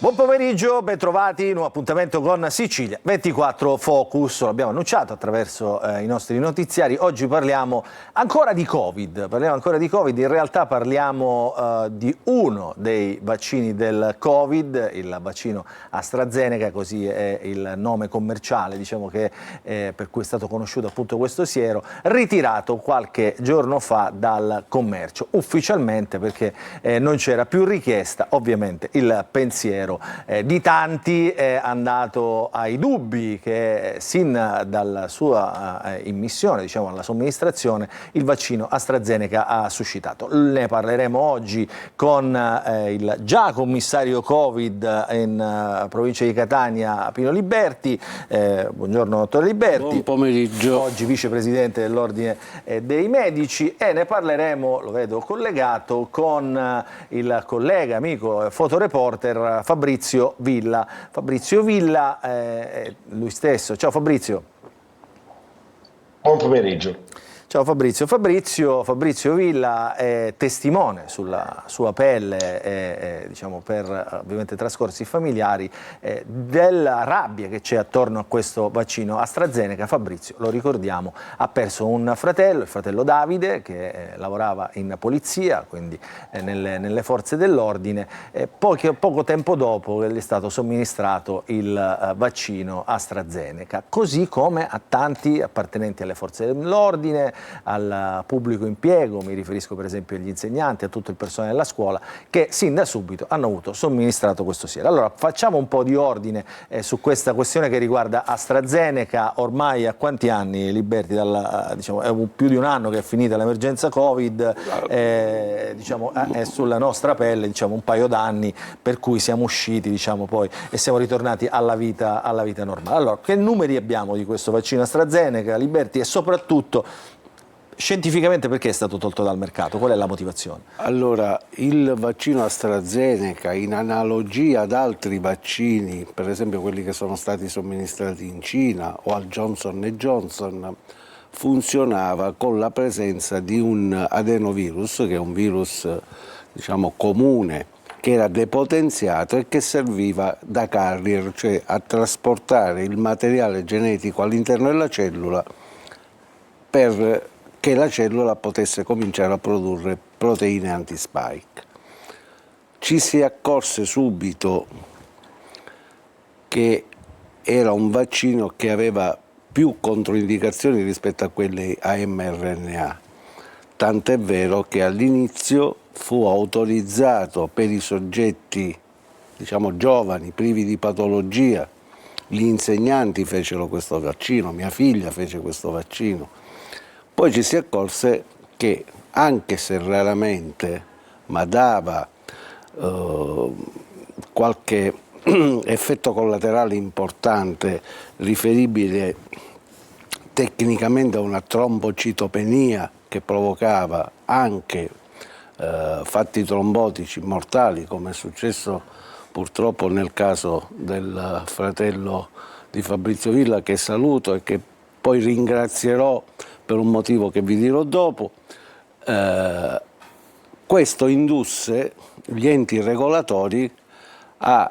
Buon pomeriggio, bentrovati, nuovo appuntamento con Sicilia 24 Focus, lo abbiamo annunciato attraverso i nostri notiziari. Oggi parliamo ancora di Covid, in realtà parliamo di uno dei vaccini del Covid, il vaccino AstraZeneca, così è il nome commerciale, diciamo, che per cui è stato conosciuto appunto questo siero, ritirato qualche giorno fa dal commercio, ufficialmente, perché non c'era più richiesta. Ovviamente il pensiero di tanti è andato ai dubbi che sin dalla sua immissione, diciamo, alla somministrazione, il vaccino AstraZeneca ha suscitato. Ne parleremo oggi con il già commissario Covid in provincia di Catania, Pino Liberti. Buongiorno dottore Liberti. Buon pomeriggio. Oggi vicepresidente dell'Ordine dei Medici, e ne parleremo, lo vedo collegato, con il collega, amico, fotoreporter Fabrizio Villa. Fabrizio Villa, lui stesso. Ciao Fabrizio. Buon pomeriggio. Ciao Fabrizio. Fabrizio Villa è testimone sulla sua pelle, diciamo, per ovviamente trascorsi familiari, della rabbia che c'è attorno a questo vaccino AstraZeneca. Fabrizio, lo ricordiamo, ha perso un fratello, il fratello Davide, che lavorava in polizia, quindi nelle forze dell'ordine. Poco tempo dopo gli è stato somministrato il vaccino AstraZeneca, così come a tanti appartenenti alle forze dell'ordine, al pubblico impiego, mi riferisco per esempio agli insegnanti, a tutto il personale della scuola, che sin da subito hanno avuto somministrato questo siero. Allora facciamo un po' di ordine su questa questione che riguarda AstraZeneca. Ormai a quanti anni, Liberti? Diciamo, è più di un anno che è finita l'emergenza Covid, diciamo, è sulla nostra pelle, diciamo, un paio d'anni, per cui siamo usciti, diciamo, poi, e siamo ritornati alla vita normale. Allora, che numeri abbiamo di questo vaccino AstraZeneca, Liberti, e soprattutto scientificamente perché è stato tolto dal mercato? Qual è la motivazione? Allora, il vaccino AstraZeneca, in analogia ad altri vaccini, per esempio quelli che sono stati somministrati in Cina o al Johnson Johnson, funzionava con la presenza di un adenovirus, che è un virus, diciamo, comune, che era depotenziato e che serviva da carrier, cioè a trasportare il materiale genetico all'interno della cellula per che la cellula potesse cominciare a produrre proteine anti-spike. Ci si accorse subito che era un vaccino che aveva più controindicazioni rispetto a quelle a mRNA, tant'è vero che all'inizio fu autorizzato per i soggetti, diciamo, giovani, privi di patologia. Gli insegnanti fecero questo vaccino, mia figlia fece questo vaccino. Poi ci si accorse che, anche se raramente, ma dava qualche effetto collaterale importante riferibile tecnicamente a una trombocitopenia che provocava anche fatti trombotici mortali, come è successo purtroppo nel caso del fratello di Fabrizio Villa, che saluto e che poi ringrazierò per un motivo che vi dirò dopo. Questo indusse gli enti regolatori a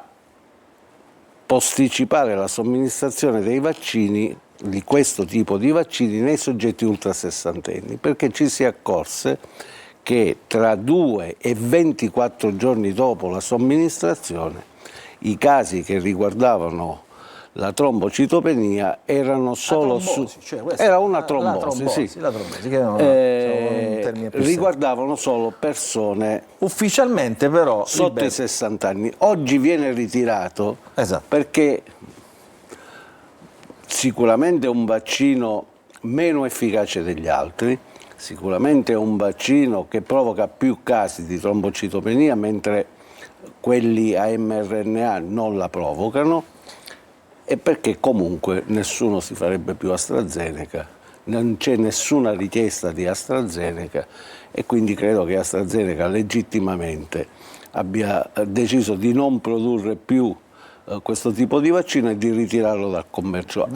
posticipare la somministrazione dei vaccini, di questo tipo di vaccini, nei soggetti ultrasessantenni, perché ci si accorse che tra 2 e 24 giorni dopo la somministrazione i casi che riguardavano la trombocitopenia erano solo era una trombosi, sì. La trombosi, che non un termine più riguardavano solo persone ufficialmente, però, sotto i 60 anni. Oggi viene ritirato, esatto, perché sicuramente è un vaccino meno efficace degli altri, sicuramente è un vaccino che provoca più casi di trombocitopenia, mentre quelli a mRNA non la provocano, e perché comunque nessuno si farebbe più AstraZeneca, non c'è nessuna richiesta di AstraZeneca, e quindi credo che AstraZeneca legittimamente abbia deciso di non produrre più questo tipo di vaccino e di ritirarlo dal commercio,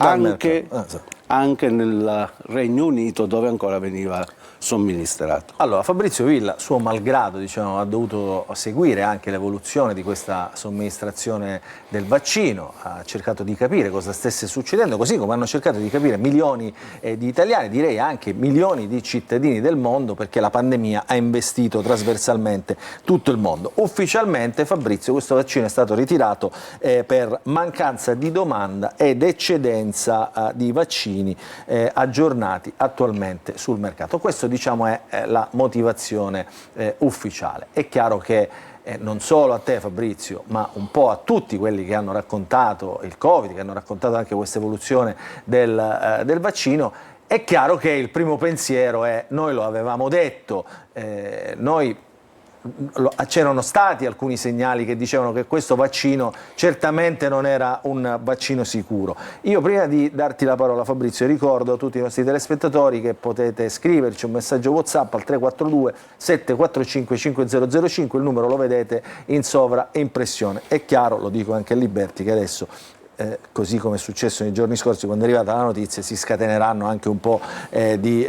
anche nel Regno Unito, dove ancora veniva somministrato. Allora, Fabrizio Villa, suo malgrado, diciamo, ha dovuto seguire anche l'evoluzione di questa somministrazione del vaccino, ha cercato di capire cosa stesse succedendo, così come hanno cercato di capire milioni di italiani, direi anche milioni di cittadini del mondo, perché la pandemia ha investito trasversalmente tutto il mondo. Ufficialmente, Fabrizio, questo vaccino è stato ritirato per mancanza di domanda ed eccedenza di vaccini aggiornati attualmente sul mercato. Questo, diciamo, è la motivazione ufficiale. È chiaro che non solo a te, Fabrizio, ma un po' a tutti quelli che hanno raccontato il Covid, che hanno raccontato anche questa evoluzione del vaccino, è chiaro che il primo pensiero è: noi lo avevamo detto, c'erano stati alcuni segnali che dicevano che questo vaccino certamente non era un vaccino sicuro. Io, prima di darti la parola, Fabrizio, ricordo a tutti i nostri telespettatori che potete scriverci un messaggio WhatsApp al 342 745 5005, il numero lo vedete in sovraimpressione. È chiaro, lo dico anche a Liberti, che adesso così come è successo nei giorni scorsi, quando è arrivata la notizia, si scateneranno anche un po' di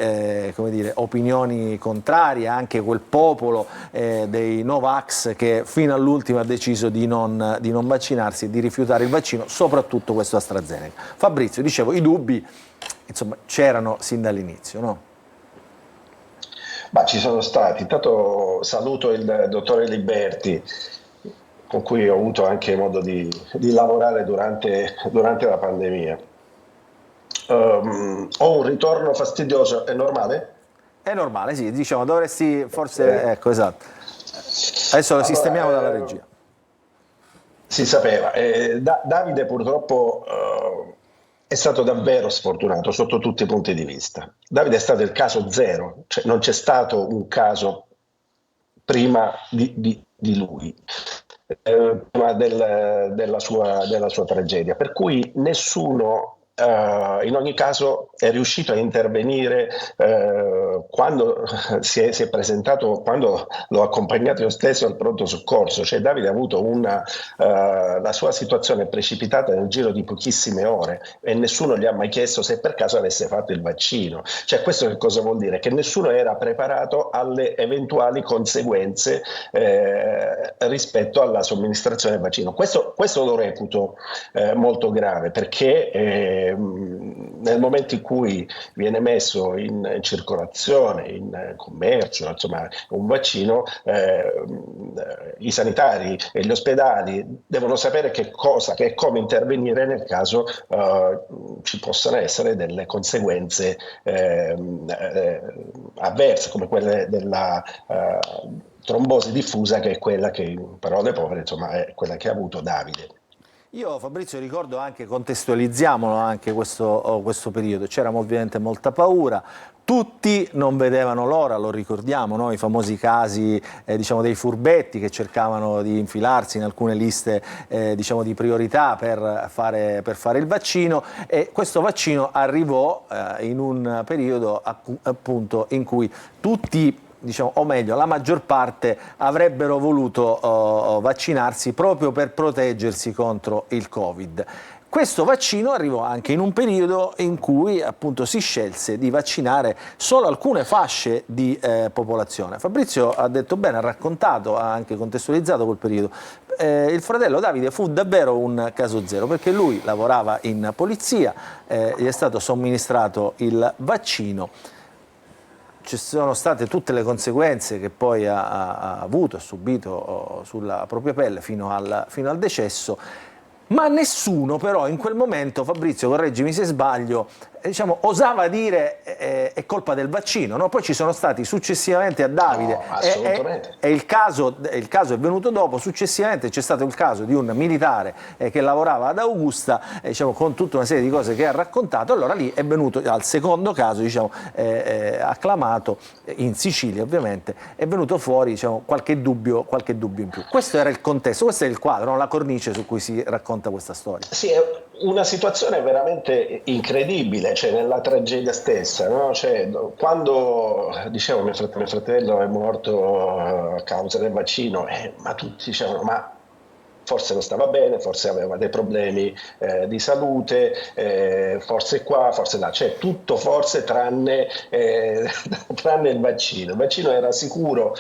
come dire, opinioni contrarie, anche quel popolo dei Novax che fino all'ultimo ha deciso di non vaccinarsi e di rifiutare il vaccino, soprattutto questo AstraZeneca. Fabrizio, dicevo, i dubbi, insomma, c'erano sin dall'inizio, no? Ma ci sono stati. Intanto saluto il dottore Liberti, con cui ho avuto anche modo di lavorare durante la pandemia. Ho un ritorno fastidioso, è normale? È normale, sì, diciamo, dovresti forse, ecco, esatto. Adesso lo sistemiamo dalla regia. Si sapeva. Davide purtroppo è stato davvero sfortunato sotto tutti i punti di vista. Davide è stato il caso zero, cioè non c'è stato un caso prima di lui. Prima della sua tragedia, per cui nessuno in ogni caso è riuscito a intervenire quando si è presentato, quando l'ho accompagnato io stesso al pronto soccorso. Cioè Davide ha avuto la sua situazione precipitata nel giro di pochissime ore e nessuno gli ha mai chiesto se per caso avesse fatto il vaccino. Cioè, questo che cosa vuol dire? Che nessuno era preparato alle eventuali conseguenze rispetto alla somministrazione del vaccino. Questo lo reputo molto grave, perché nel momento in cui viene messo in circolazione, in commercio, insomma, un vaccino, i sanitari e gli ospedali devono sapere che cosa, che come intervenire nel caso ci possano essere delle conseguenze avverse, come quelle della trombosi diffusa, che è quella che, in parole povere, insomma, è quella che ha avuto Davide. Io, Fabrizio, ricordo anche, contestualizziamolo anche questo periodo, c'era ovviamente molta paura, tutti non vedevano l'ora, lo ricordiamo, no? I famosi casi diciamo, dei furbetti che cercavano di infilarsi in alcune liste diciamo, di priorità per fare il vaccino, e questo vaccino arrivò in un periodo appunto in cui tutti, diciamo, o meglio, la maggior parte avrebbero voluto vaccinarsi proprio per proteggersi contro il Covid. Questo vaccino arrivò anche in un periodo in cui appunto si scelse di vaccinare solo alcune fasce di popolazione. Fabrizio ha detto bene, ha raccontato, ha anche contestualizzato quel periodo. Il fratello Davide fu davvero un caso zero, perché lui lavorava in polizia, gli è stato somministrato il vaccino. Ci sono state tutte le conseguenze che poi ha avuto, ha subito sulla propria pelle fino al decesso, ma nessuno però in quel momento, Fabrizio, correggimi se sbaglio, diciamo, osava dire è colpa del vaccino, no? Poi ci sono stati successivamente a Davide, No, assolutamente. e il caso è venuto dopo. Successivamente c'è stato il caso di un militare che lavorava ad Augusta, diciamo, con tutta una serie di cose che ha raccontato. Allora lì è venuto al secondo caso, diciamo, acclamato in Sicilia, ovviamente, è venuto fuori, diciamo, qualche dubbio in più. Questo era il contesto, questo è il quadro, no? La cornice su cui si racconta questa storia. Sì, è una situazione veramente incredibile, cioè nella tragedia stessa, no? Cioè, quando dicevo mio fratello è morto a causa del vaccino, ma tutti dicevano, ma forse non stava bene, forse aveva dei problemi di salute, forse qua, forse là, c'è tutto forse tranne, tranne il vaccino. Il vaccino era sicuro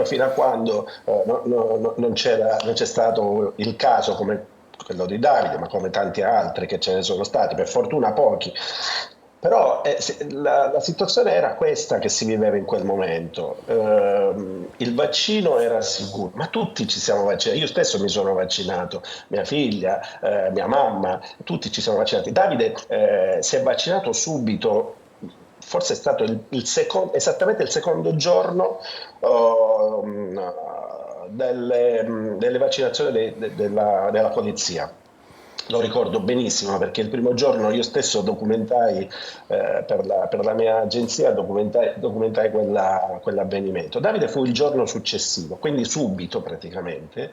fino a quando non c'è stato il caso come quello di Davide, ma come tanti altri che ce ne sono stati, per fortuna pochi. Però la situazione era questa che si viveva in quel momento. Il vaccino era sicuro, ma tutti ci siamo vaccinati. Io stesso mi sono vaccinato, mia figlia, mia mamma, tutti ci siamo vaccinati. Davide si è vaccinato subito, forse è stato esattamente il secondo giorno delle vaccinazioni della polizia. Lo ricordo benissimo perché il primo giorno io stesso documentai per la mia agenzia, documentai quell'avvenimento. Davide fu il giorno successivo, quindi subito praticamente,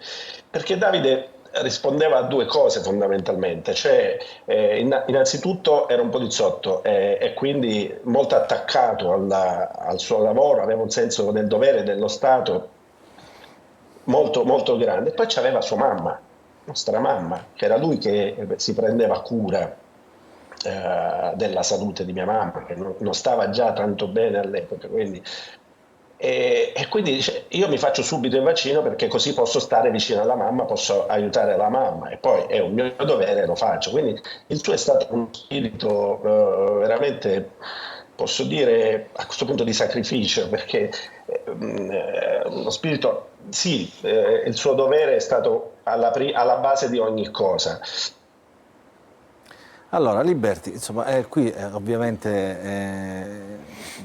perché Davide rispondeva a due cose fondamentalmente, cioè innanzitutto era un poliziotto e quindi molto attaccato al suo lavoro, aveva un senso del dovere dello Stato molto, molto grande. E poi c'aveva sua mamma, nostra mamma, che era lui che si prendeva cura della salute di mia mamma, che non stava già tanto bene all'epoca. E quindi dice, io mi faccio subito il vaccino perché così posso stare vicino alla mamma, posso aiutare la mamma e poi è un mio dovere, lo faccio. Quindi il suo è stato uno spirito veramente, posso dire, a questo punto di sacrificio, perché uno spirito, sì, il suo dovere è stato alla base di ogni cosa. Allora, Liberty, insomma, qui ovviamente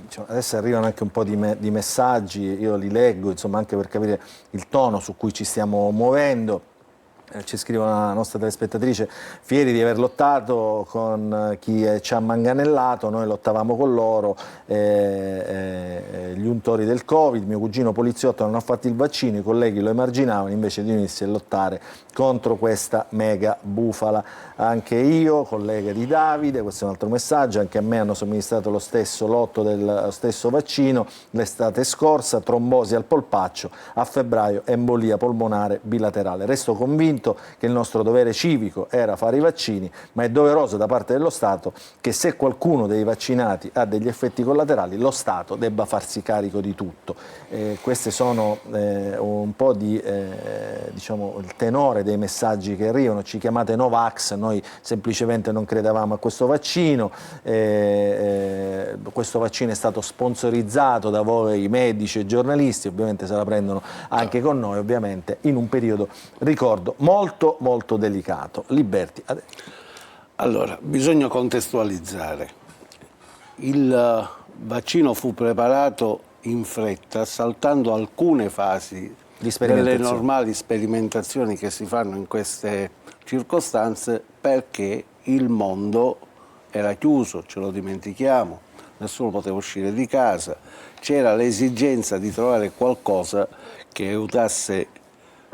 diciamo, adesso arrivano anche un po' di messaggi, io li leggo, insomma, anche per capire il tono su cui ci stiamo muovendo. Ci scrive una nostra telespettatrice: fieri di aver lottato con chi ci ha manganellato, noi lottavamo con loro, gli untori del Covid, mio cugino poliziotto non ha fatto il vaccino, i colleghi lo emarginavano invece di unirsi a lottare contro questa mega bufala. Anche io, collega di Davide, questo è un altro messaggio, anche a me hanno somministrato lo stesso lotto dello stesso vaccino l'estate scorsa, trombosi al polpaccio, a febbraio embolia polmonare bilaterale. Resto convinto che il nostro dovere civico era fare i vaccini, ma è doveroso da parte dello Stato che se qualcuno dei vaccinati ha degli effetti collaterali, lo Stato debba farsi carico di tutto. Questi sono un po' diciamo, il tenore dei messaggi che arrivano. Ci chiamate Novax, noi semplicemente non credevamo a questo vaccino, questo vaccino è stato sponsorizzato da voi medici e giornalisti, ovviamente se la prendono anche con noi, ovviamente in un periodo, ricordo, molto molto delicato. Liberty. Allora, bisogna contestualizzare. Il vaccino fu preparato in fretta, saltando alcune fasi delle normali sperimentazioni che si fanno in queste circostanze, perché il mondo era chiuso, ce lo dimentichiamo, nessuno poteva uscire di casa, c'era l'esigenza di trovare qualcosa che aiutasse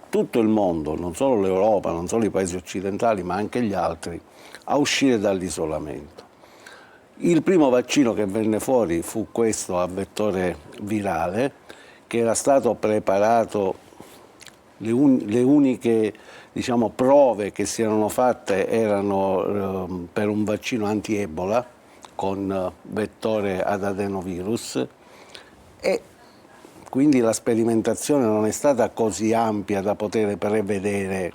tutto il mondo, non solo l'Europa, non solo i paesi occidentali, ma anche gli altri, a uscire dall'isolamento. Il primo vaccino che venne fuori fu questo a vettore virale, che era stato preparato, le uniche diciamo, prove che si erano fatte erano per un vaccino anti-Ebola con vettore ad adenovirus, e quindi la sperimentazione non è stata così ampia da poter prevedere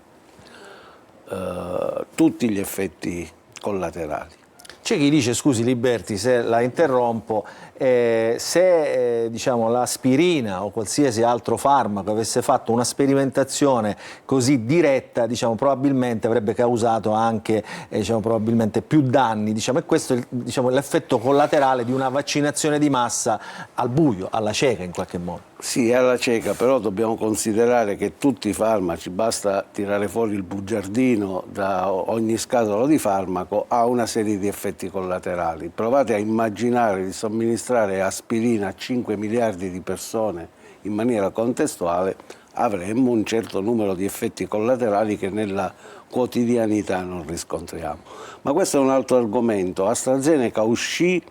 tutti gli effetti collaterali. C'è chi dice, scusi Liberty se la interrompo, se diciamo, l'aspirina o qualsiasi altro farmaco avesse fatto una sperimentazione così diretta, diciamo, probabilmente avrebbe causato anche diciamo, probabilmente più danni, diciamo, e questo è diciamo, l'effetto collaterale di una vaccinazione di massa al buio, alla cieca in qualche modo. Sì, è alla cieca, però dobbiamo considerare che tutti i farmaci, basta tirare fuori il bugiardino da ogni scatola di farmaco, ha una serie di effetti collaterali. Provate a immaginare di somministrare aspirina a 5 miliardi di persone in maniera contestuale, avremmo un certo numero di effetti collaterali che nella quotidianità non riscontriamo. Ma questo è un altro argomento. AstraZeneca uscì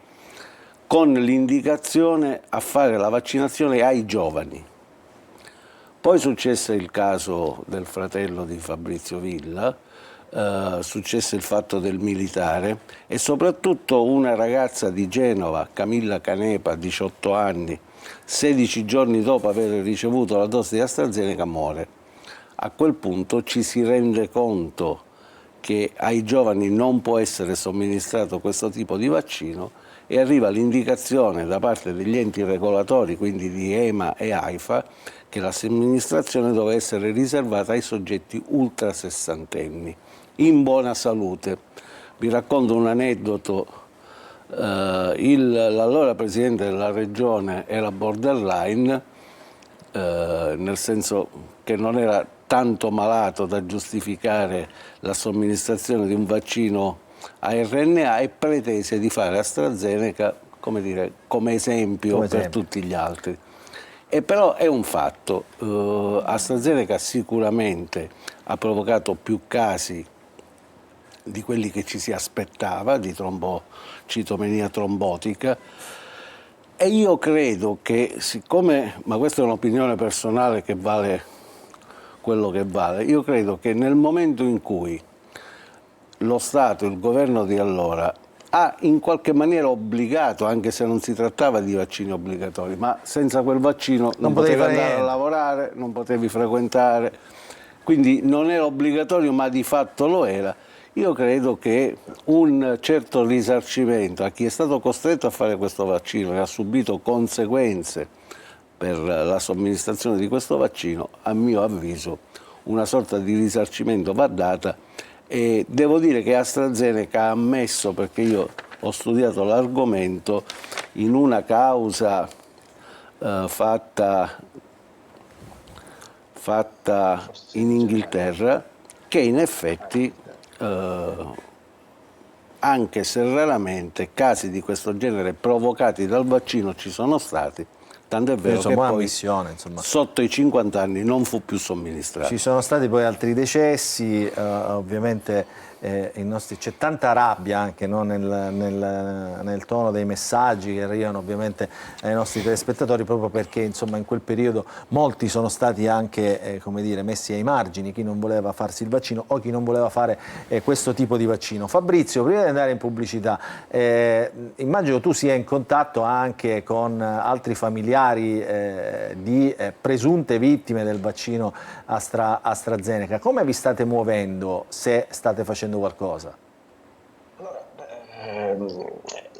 con l'indicazione a fare la vaccinazione ai giovani. Poi successe il caso del fratello di Fabrizio Villa, successe il fatto del militare e soprattutto una ragazza di Genova, Camilla Canepa, 18 anni, 16 giorni dopo aver ricevuto la dose di AstraZeneca muore. A quel punto ci si rende conto che ai giovani non può essere somministrato questo tipo di vaccino e arriva l'indicazione da parte degli enti regolatori, quindi di EMA e AIFA, che la somministrazione deve essere riservata ai soggetti ultra sessantenni, in buona salute. Vi racconto un aneddoto. L'allora presidente della regione era borderline, nel senso che non era tanto malato da giustificare la somministrazione di un vaccino a RNA e pretese di fare AstraZeneca, come dire, come esempio per tutti gli altri. E però è un fatto, AstraZeneca sicuramente ha provocato più casi di quelli che ci si aspettava, di trombocitomenia trombotica, e io credo che siccome, ma questa è un'opinione personale che vale quello che vale, io credo che nel momento in cui lo Stato, il governo di allora, ha in qualche maniera obbligato, anche se non si trattava di vaccini obbligatori, ma senza quel vaccino non potevi andare a lavorare, non potevi frequentare, quindi non era obbligatorio ma di fatto lo era. Io credo che un certo risarcimento a chi è stato costretto a fare questo vaccino e ha subito conseguenze per la somministrazione di questo vaccino, a mio avviso una sorta di risarcimento va data. E devo dire che AstraZeneca ha ammesso, perché io ho studiato l'argomento, in una causa fatta in Inghilterra, che in effetti, anche se raramente, casi di questo genere provocati dal vaccino ci sono stati, tanto è vero che poi sotto i 50 anni non fu più somministrato. Ci sono stati poi altri decessi, ovviamente c'è tanta rabbia anche, no, nel tono dei messaggi che arrivano ovviamente ai nostri telespettatori, proprio perché insomma in quel periodo molti sono stati anche come dire, messi ai margini, chi non voleva farsi il vaccino o chi non voleva fare questo tipo di vaccino. Fabrizio, prima di andare in pubblicità, immagino tu sia in contatto anche con altri familiari di presunte vittime del vaccino AstraZeneca. Come vi state muovendo, se state facendo qualcosa?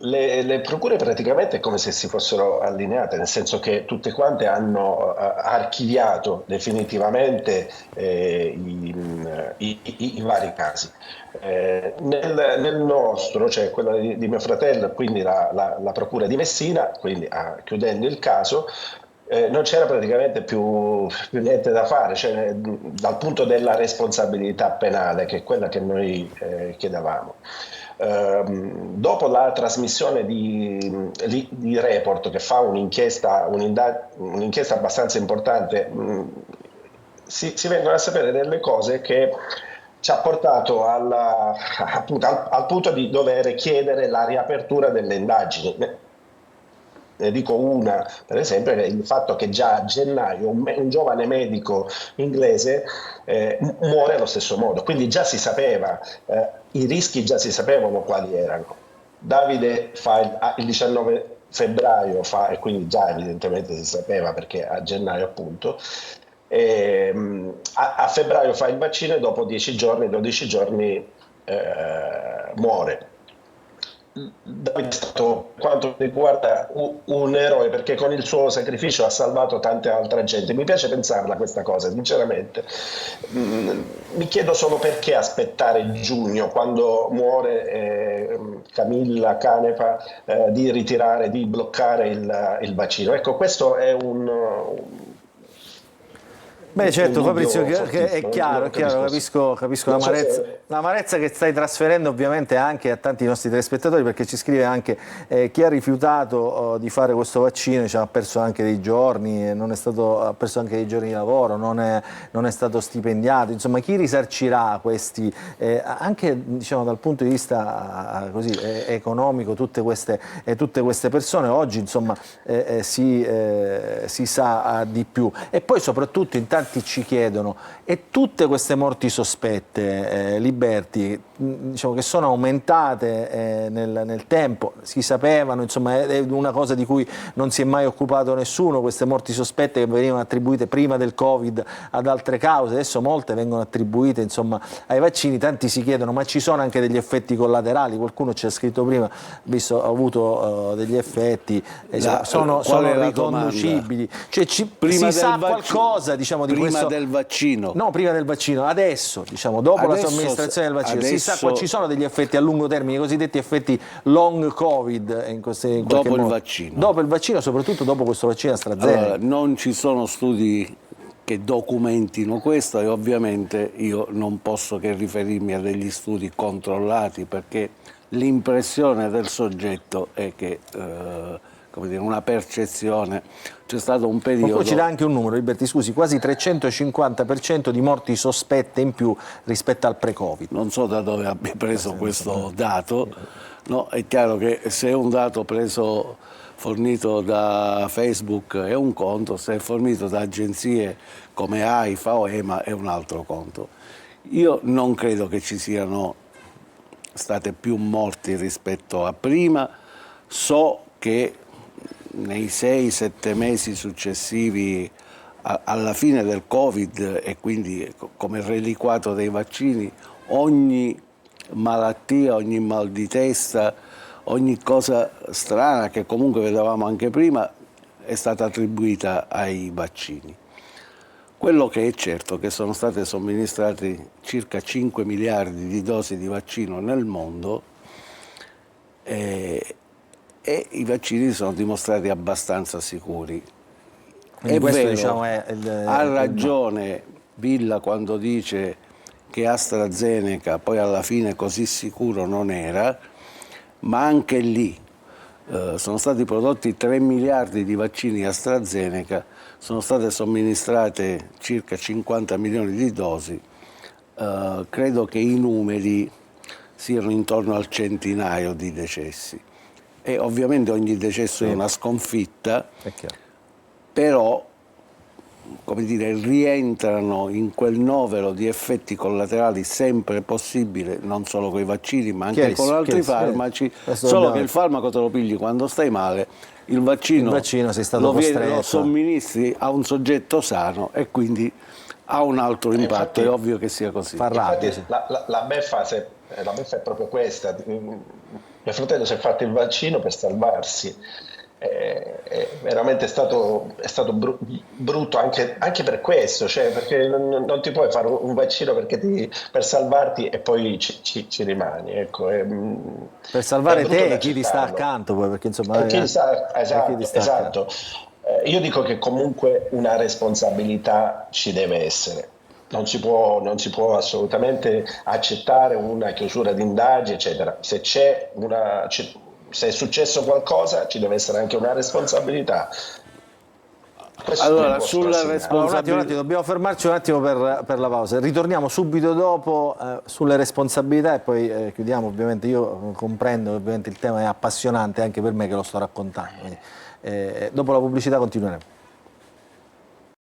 Le procure praticamente è come se si fossero allineate, nel senso che tutte quante hanno archiviato definitivamente i vari casi. Nel nostro, cioè quello di mio fratello, quindi la procura di Messina, quindi chiudendo il caso, non c'era praticamente più niente da fare, cioè, dal punto della responsabilità penale, che è quella che noi chiedevamo. Dopo la trasmissione di Report, che fa un'inchiesta abbastanza importante, si vengono a sapere delle cose che ci ha portato appunto, al punto di dover chiedere la riapertura delle indagini. Ne dico una, per esempio, il fatto che già a gennaio un giovane medico inglese muore allo stesso modo, quindi già si sapeva, i rischi già si sapevano quali erano. Davide il 19 febbraio e quindi già evidentemente si sapeva perché a gennaio appunto, a febbraio fa il vaccino e dopo 10 giorni, 12 giorni muore. Davide è stato, per quanto riguarda, un eroe, perché con il suo sacrificio ha salvato tante altre gente. Mi piace pensarla questa cosa, sinceramente. Mi chiedo solo perché aspettare giugno, quando muore Camilla Canepa, di ritirare, di bloccare il vaccino. Ecco, questo è Beh, certo, un dubbio Fabrizio, che fortissimo, è chiaro, capisco Non so l'amarezza che stai trasferendo ovviamente anche a tanti nostri telespettatori, perché ci scrive anche chi ha rifiutato di fare questo vaccino, diciamo, ha perso anche dei giorni, ha perso anche dei giorni di lavoro, non è stato stipendiato, insomma chi risarcirà questi, anche diciamo, dal punto di vista così, economico, tutte queste persone oggi insomma, si sa di più. E poi soprattutto in tanti ci chiedono, e tutte queste morti sospette, Liberti, diciamo, che sono aumentate nel tempo, si sapevano, insomma è una cosa di cui non si è mai occupato nessuno, queste morti sospette che venivano attribuite prima del Covid ad altre cause, adesso molte vengono attribuite insomma ai vaccini, tanti si chiedono ma ci sono anche degli effetti collaterali, qualcuno ci ha scritto prima, visto ha avuto degli effetti, sono riconducibili, cioè si sa qualcosa diciamo di questo del vaccino. No, prima del vaccino, adesso, diciamo, dopo la somministrazione del vaccino, si sa ci sono degli effetti a lungo termine, i cosiddetti effetti long Covid in qualche modo. Vaccino. Dopo il vaccino, soprattutto dopo questo vaccino AstraZeneca. Allora, non ci sono studi che documentino questo e ovviamente io non posso che riferirmi a degli studi controllati, perché l'impressione del soggetto è che come dire, una percezione, c'è stato un periodo... Poi ci dà anche un numero, Liberti, scusi, quasi 350% di morti sospette in più rispetto al pre-Covid. Non so da dove abbia preso questo dato, no, è chiaro che se è un dato fornito da Facebook è un conto, se è fornito da agenzie come AIFA o EMA è un altro conto. Io non credo che ci siano state più morti rispetto a prima, so che nei 6-7 mesi successivi alla fine del Covid e quindi come reliquato dei vaccini, ogni malattia, ogni mal di testa, ogni cosa strana che comunque vedevamo anche prima è stata attribuita ai vaccini. Quello che è certo è che sono state somministrate circa 5 miliardi di dosi di vaccino nel mondo e i vaccini sono dimostrati abbastanza sicuri. Quindi è questo, vero, diciamo, ha ragione Villa quando dice che AstraZeneca poi alla fine così sicuro non era, ma anche lì sono stati prodotti 3 miliardi di vaccini AstraZeneca, sono state somministrate circa 50 milioni di dosi, credo che i numeri siano intorno al centinaio di decessi. E ovviamente ogni decesso è una sconfitta, però come dire, rientrano in quel novero di effetti collaterali sempre possibile, non solo con i vaccini ma anche con altri farmaci, solo che il farmaco te lo pigli quando stai male, il vaccino sei stato costretto. Lo somministri a un soggetto sano e quindi ha un altro impatto, infatti, è ovvio che sia così. Infatti, la beffa è proprio questa. Mio fratello si è fatto il vaccino per salvarsi. È veramente stato brutto anche per questo, cioè perché non ti puoi fare un vaccino per salvarti e poi ci rimani. Ecco, per salvare te e chi ti sta accanto, poi, perché insomma esatto. Io dico che comunque una responsabilità ci deve essere. Non si può assolutamente accettare una chiusura di indagini, eccetera. Se è successo qualcosa ci deve essere anche una responsabilità. Allora, sulla responsabilità... un attimo, dobbiamo fermarci un attimo per la pausa. Ritorniamo subito dopo sulle responsabilità e poi chiudiamo. Ovviamente io comprendo che ovviamente il tema è appassionante anche per me che lo sto raccontando. Quindi, dopo la pubblicità continueremo.